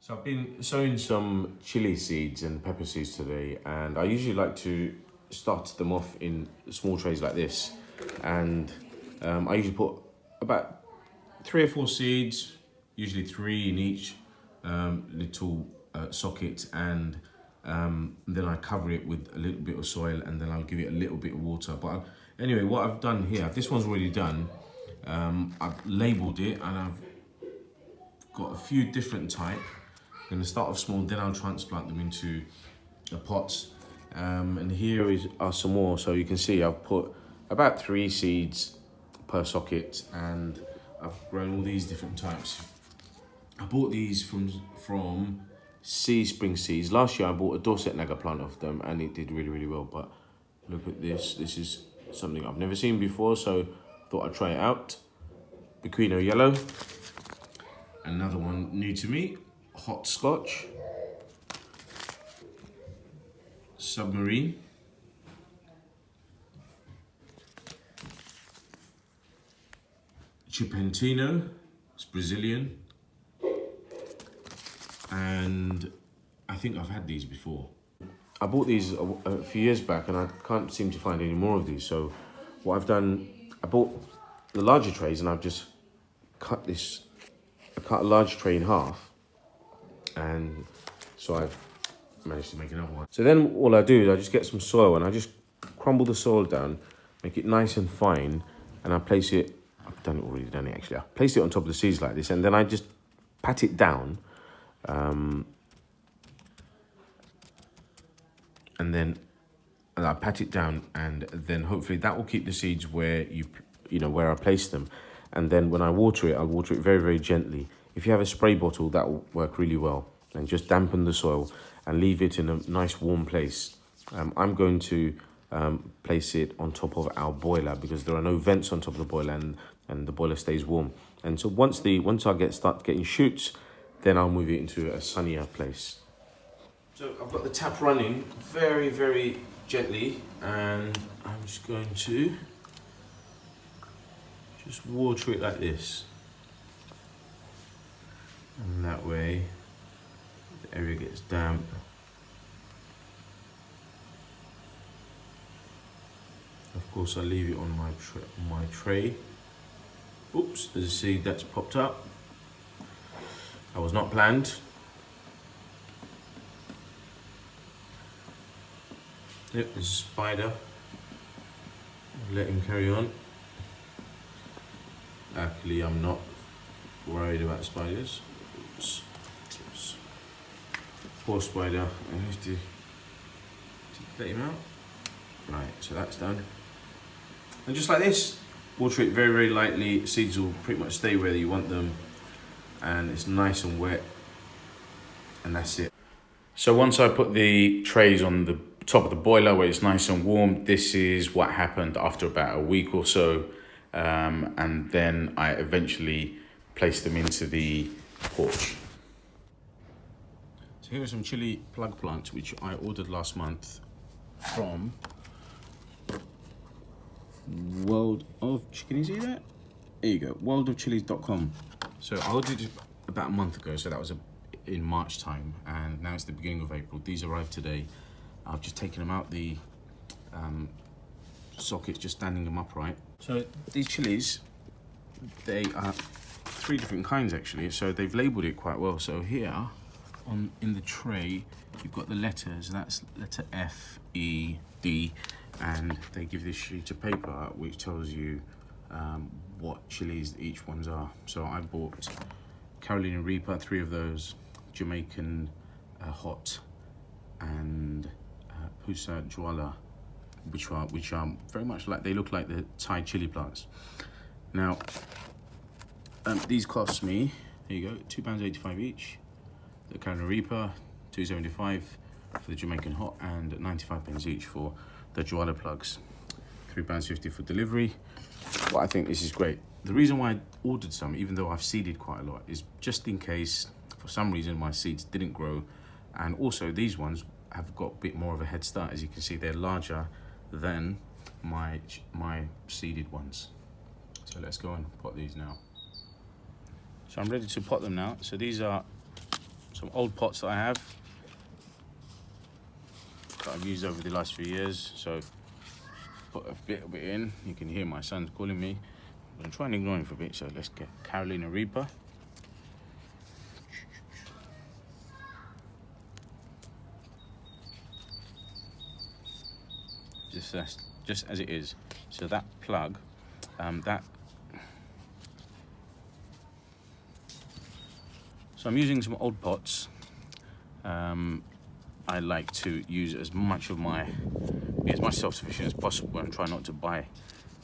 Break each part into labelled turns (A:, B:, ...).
A: So I've been sowing some chili seeds and pepper seeds today, and I usually like to start them off in small trays like this. And I usually put about 3 or 4 seeds, usually 3 in each little socket, and then I cover it with a little bit of soil, and then I'll give it a little bit of water. But anyway, what I've done here, this one's already done. I've labelled it, and I've got a few different type. I'm going to start off small, then I'll transplant them into the pots. And here are some more. So you can see I've put about 3 seeds per socket, and I've grown all these different types. I bought these from Sea Spring Seeds. Last year I bought a Dorset Naga plant off them, and it did really, really well. But look at this. This is something I've never seen before, so thought I'd try it out. Bequino Yellow. Another one new to me. Hot Scotch. Submarine. Chipentino, it's Brazilian. And I think I've had these before. I bought these a few years back, and I can't seem to find any more of these. So what I've done, I bought the larger trays, and I've just cut a large tray in half, and so I've managed to make another one. So then all I do is I just get some soil, and I just crumble the soil down, make it nice and fine, and I place it, I've already done it actually, I place it on top of the seeds like this, and then I just pat it down, and I pat it down, and then hopefully that will keep the seeds where where I place them. And then when I water it, I'll water it very, very gently. If you have a spray bottle, that will work really well. And just dampen the soil and leave it in a nice warm place. I'm going to place it on top of our boiler, because there are no vents on top of the boiler, and the boiler stays warm. And so once I start getting shoots, then I'll move it into a sunnier place. So I've got the tap running very, very gently, and I'm just going to just water it like this. And that way the area gets damp. Of course, I leave it on my tray. Oops, there's a seed that's popped up. That was not planned. Yep, there's a spider. Let him carry on. Luckily, I'm not worried about spiders. Oops. Poor spider. I have to let him out. Right, so that's done. And just like this, water it very, very lightly. Seeds will pretty much stay where you want them, and it's nice and wet, and that's it. So once I put the trays on the top of the boiler where it's nice and warm, this is what happened after about a week or so. And then I eventually placed them into the porch. So here are some chili plug plants which I ordered last month from World of, can you see that? There you go, worldofchillies.com. So I ordered it about a month ago, so that was in March time, and now it's the beginning of April. These arrived today. I've just taken them out the sockets, just standing them upright. So these chilies, they are 3 different kinds actually, so they've labelled it quite well. So here in the tray you've got the letters, that's letter F, E, D, and they give this sheet of paper which tells you what chilies each ones are. So I bought Carolina Reaper, 3 of those, Jamaican Hot, and Pusa Juala, which are very much like, they look like the Thai chili plants. Now, these cost me, there you go, £2.85 each. The Carolina Reaper, £2.75 for the Jamaican Hot, and 95p each for the Juala plugs. £3.50 for delivery. But I think this is great. The reason why I ordered some, even though I've seeded quite a lot, is just in case for some reason my seeds didn't grow. And also these ones have got a bit more of a head start. As you can see, they're larger than my seeded ones. So let's go and pot these now. So I'm ready to pot them now. So these are some old pots that I have that I've used over the last few years. So put a bit of it in. You can hear my son's calling me. I'm gonna try and ignore him for a bit. So let's get Carolina Reaper. Just as it is. So that plug, so I'm using some old pots. I like to use as much self-sufficient as possible and try not to buy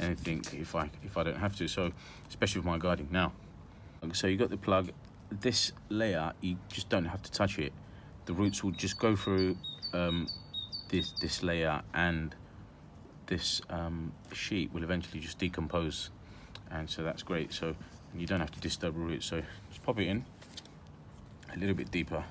A: anything if I don't have to. So especially with my gardening now. So you got the plug. This layer, you just don't have to touch it. The roots will just go through this layer, and this sheet will eventually just decompose, and so that's great. So you don't have to disturb the roots. So just pop it in a little bit deeper.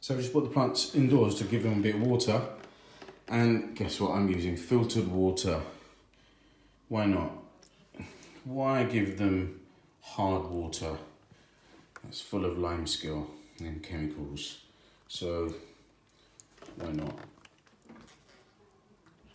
A: So I just put the plants indoors to give them a bit of water, and guess what I'm using? Filtered water. Why not? Why give them hard water that's full of limescale and chemicals? So why not?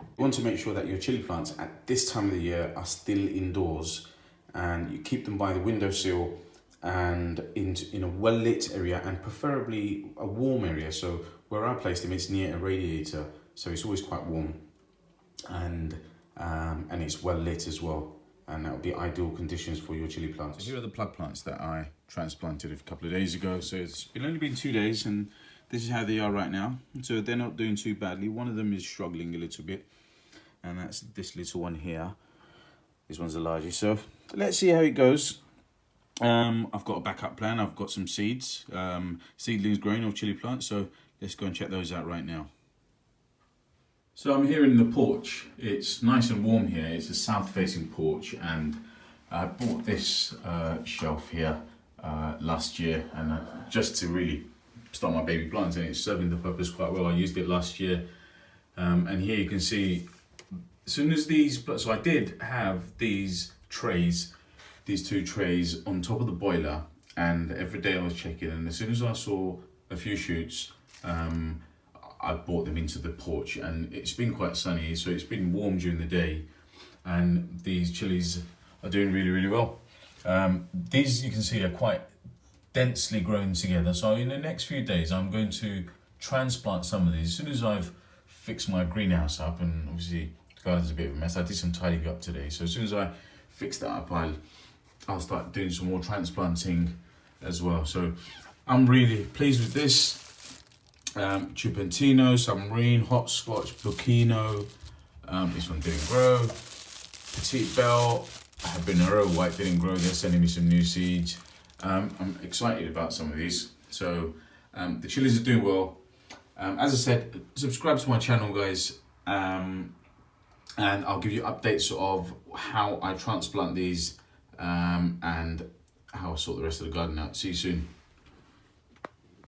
A: You want to make sure that your chili plants at this time of the year are still indoors, and you keep them by the windowsill and in a well-lit area, and preferably a warm area. So where I place them, it's near a radiator, so it's always quite warm, and it's well lit as well, and that would be ideal conditions for your chili plants. So here are the plug plants that I transplanted a couple of days ago. So it's only been 2 days, and this is how they are right now. So they're not doing too badly. One of them is struggling a little bit, and that's this little one here. This one's the largest. So let's see how it goes. I've got a backup plan. I've got some seeds, seedlings growing of chili plants. So let's go and check those out right now. So I'm here in the porch. It's nice and warm here. It's a south-facing porch, and I bought this shelf here last year, and just to really start my baby plants, and it's serving the purpose quite well. I used it last year, and here you can see, as soon as so I did have these two trays on top of the boiler, and every day I was checking, and as soon as I saw a few shoots, I brought them into the porch, and it's been quite sunny, so it's been warm during the day, and these chilies are doing really, really well. These, you can see, are quite densely grown together. So in the next few days, I'm going to transplant some of these. As soon as I've fixed my greenhouse up, and obviously the garden's a bit of a mess, I did some tidying up today. So as soon as I fix that up, I'll start doing some more transplanting as well. So I'm really pleased with this. Chupentino, Submarine, Hopscotch, Burkino, this one didn't grow. Petite Belle, Habanero White didn't grow. They're sending me some new seeds. I'm excited about some of these. So the chilies are doing well. As I said, subscribe to my channel, guys, and I'll give you updates of how I transplant these and how I sort the rest of the garden out. See you soon.